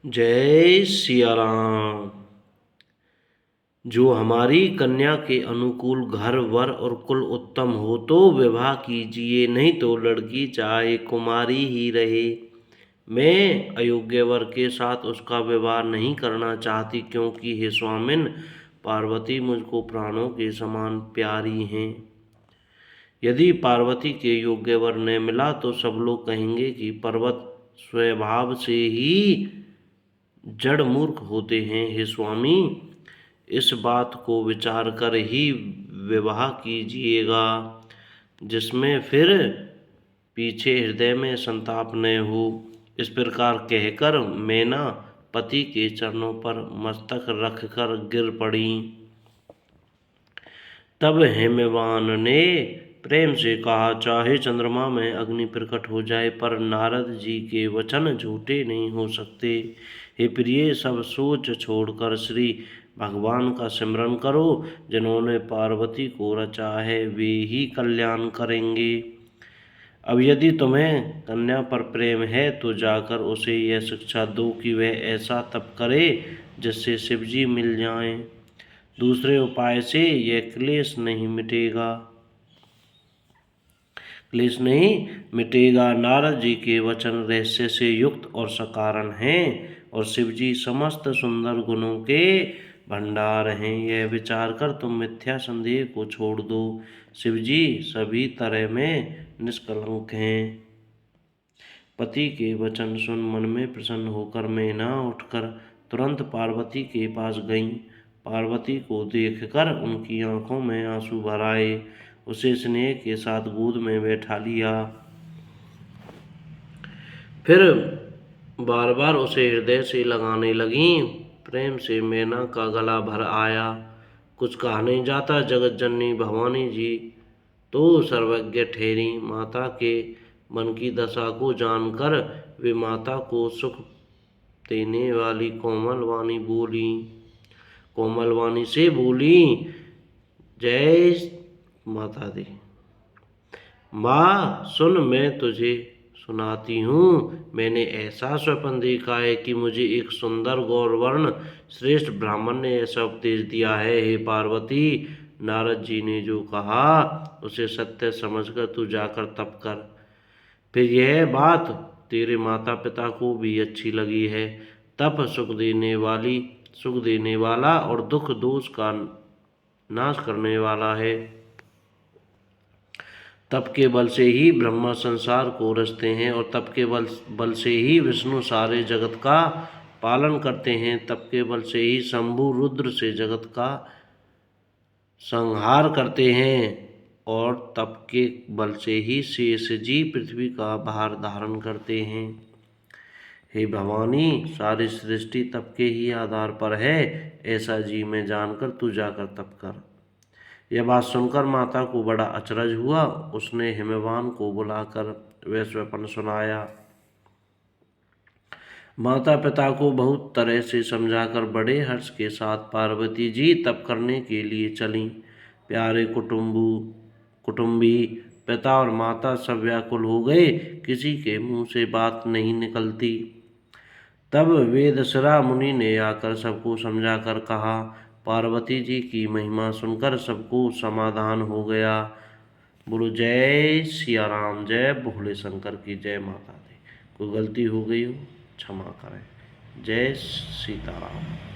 जय सिया राम। जो हमारी कन्या के अनुकूल घर वर और कुल उत्तम हो तो विवाह कीजिए, नहीं तो लड़की चाहे कुमारी ही रहे। मैं अयोग्य वर के साथ उसका विवाह नहीं करना चाहती, क्योंकि हे स्वामिन, पार्वती मुझको प्राणों के समान प्यारी हैं। यदि पार्वती के योग्य वर न मिला तो सब लोग कहेंगे कि पर्वत स्वभाव से ही जड़ मूर्ख होते हैं। हे स्वामी, इस बात को विचार कर ही विवाह कीजिएगा, जिसमें फिर पीछे हृदय में संताप न हो। इस प्रकार कहकर मैना पति के चरणों पर मस्तक रखकर गिर पड़ी। तब हेमवान ने प्रेम से कहा, चाहे चंद्रमा में अग्नि प्रकट हो जाए, पर नारद जी के वचन झूठे नहीं हो सकते। हे प्रिय, सब सोच छोड़कर श्री भगवान का सिमरन करो। जिन्होंने पार्वती को रचा है वे ही कल्याण करेंगे। अब यदि तुम्हें कन्या पर प्रेम है तो जाकर उसे यह शिक्षा दो कि वह ऐसा तप करे जिससे शिवजी मिल जाएं। दूसरे उपाय से यह क्लेश नहीं मिटेगा। नारद जी के वचन रहस्य से युक्त और सकारण हैं, और शिवजी समस्त सुंदर गुणों के भंडार हैं। यह विचार कर तुम मिथ्या संदेह को छोड़ दो। शिवजी सभी तरह में निष्कलंक हैं। पति के वचन सुन मन में प्रसन्न होकर मैना उठकर तुरंत पार्वती के पास गईं। पार्वती को देखकर उनकी आंखों में आंसू भर आए। उसे स्नेह के साथ गोद में बैठा लिया। फिर बार बार उसे हृदय से लगाने लगीं। प्रेम से मैना का गला भर आया। कुछ कहा नहीं जाता। जगत जननी भवानी जी तो सर्वज्ञ ठहरी। माता के मन की दशा को जानकर वे माता को सुख देने वाली कोमल वाणी से बोली, जय माता दी। माँ सुन, मैं तुझे सुनाती हूँ। मैंने ऐसा स्वप्न देखा है कि मुझे एक सुंदर गौरवर्ण श्रेष्ठ ब्राह्मण ने ऐसा उपदेश दिया है। हे पार्वती, नारद जी ने जो कहा उसे सत्य समझकर तू जाकर तप कर। फिर यह बात तेरे माता पिता को भी अच्छी लगी है। तप सुख देने वाला और दुख दोष का नाश करने वाला है। तप के बल से ही ब्रह्मा संसार को रचते हैं, और तप के बल से ही विष्णु सारे जगत का पालन करते हैं। तप के बल से ही शंभु रुद्र से जगत का संहार करते हैं, और तप के बल से ही शेष जी पृथ्वी का भार धारण करते हैं। हे भवानी, सारी सृष्टि तप के ही आधार पर है, ऐसा जी में जानकर तू जाकर तप कर। यह बात सुनकर माता को बड़ा अचरज हुआ। उसने हिमवान को बुलाकर वह स्वप्न सुनाया। माता पिता को बहुत तरह से समझाकर बड़े हर्ष के साथ पार्वती जी तप करने के लिए चलीं। प्यारे कुटुंबी पिता और माता सब व्याकुल हो गए। किसी के मुंह से बात नहीं निकलती। तब वेदसरा मुनि ने आकर सबको समझाकर कहा। पार्वती जी की महिमा सुनकर सबको समाधान हो गया। बोलो जय सिया राम। जय भोले शंकर की जय माता दी। कोई गलती हो गई हो क्षमा करें। जय सीताराम।